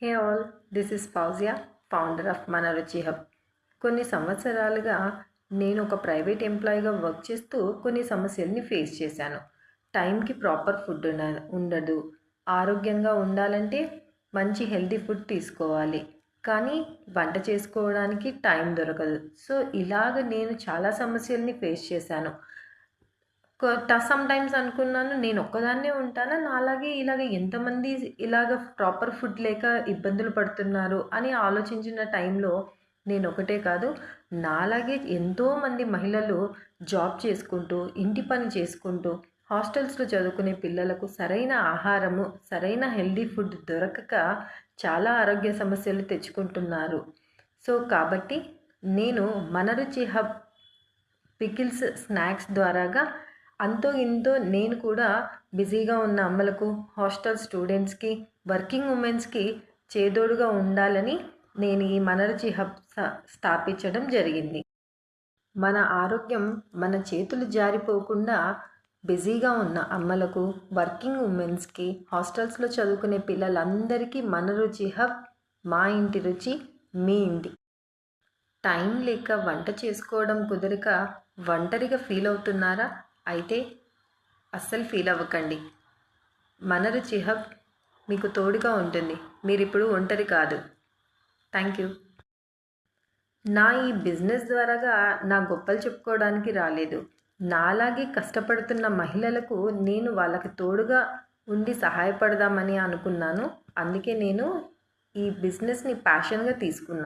Hey all, this is Fauzia, founder of మన రుచి hub. కొన్ని సంవత్సరాలుగా నేను ఒక ప్రైవేట్ ఎంప్లాయీగా వర్క్ చేస్తూ కొన్ని సమస్యల్ని ఫేస్ చేశాను. టైంకి ప్రాపర్ ఫుడ్ ఉండదు. ఆరోగ్యంగా ఉండాలంటే మంచి హెల్తీ ఫుడ్ తీసుకోవాలి. కానీ వంట చేసుకోవడానికి టైం దొరకదు. సో ఇలాగ నేను చాలా సమస్యల్ని ఫేస్ చేశాను. సమ్ టైమ్స్ అనుకున్నాను నేను ఒక్కదాన్నే ఉంటానా, నాలాగే ఇలాగ ఎంతమంది ఇలాగ ప్రాపర్ ఫుడ్ లేక ఇబ్బందులు పడుతున్నారు అని ఆలోచించిన టైంలో నేను ఒకటే కాదు, నాలాగే ఎంతోమంది మహిళలు జాబ్ చేసుకుంటూ ఇంటి పని చేసుకుంటూ హాస్టల్స్లో చదువుకునే పిల్లలకు సరైన ఆహారము, సరైన హెల్దీ ఫుడ్ దొరకక చాలా ఆరోగ్య సమస్యలు తెచ్చుకుంటున్నారు. సో కాబట్టి నేను మన రుచి హబ్ పికిల్స్ స్నాక్స్ ద్వారాగా అంతో ఇంతో నేను కూడా బిజీగా ఉన్న అమ్మలకు, హాస్టల్ స్టూడెంట్స్కి, వర్కింగ్ ఉమెన్స్కి చేదోడుగా ఉండాలని నేను ఈ మన రుచి హబ్ స్థాపించడం జరిగింది. మన ఆరోగ్యం మన చేతులు జారిపోకుండా బిజీగా ఉన్న అమ్మలకు, వర్కింగ్ ఉమెన్స్కి, హాస్టల్స్లో చదువుకునే పిల్లలందరికీ మన రుచి హబ్ మా ఇంటి రుచి మీ ఇంటి. టైం లేక వంట చేసుకోవడం కుదరక ఒంటరిగా ఫీల్ అవుతున్నారా? అయితే అస్సలు ఫీల్ అవ్వకండి. మన రుచి హబ్ మీకు తోడుగా ఉంటుంది. మీరు ఇప్పుడు ఒంటరి కాదు. Thank you. నా ఈ బిజినెస్ ద్వారాగా నా గొప్పలు చెప్పుకోవడానికి రాలేదు. నాలాగే కష్టపడుతున్న మహిళలకు నేను వాళ్ళకి తోడుగా ఉండి సహాయపడదామని అనుకున్నాను. అందుకే నేను ఈ బిజినెస్ని ప్యాషన్గా తీసుకున్నాను.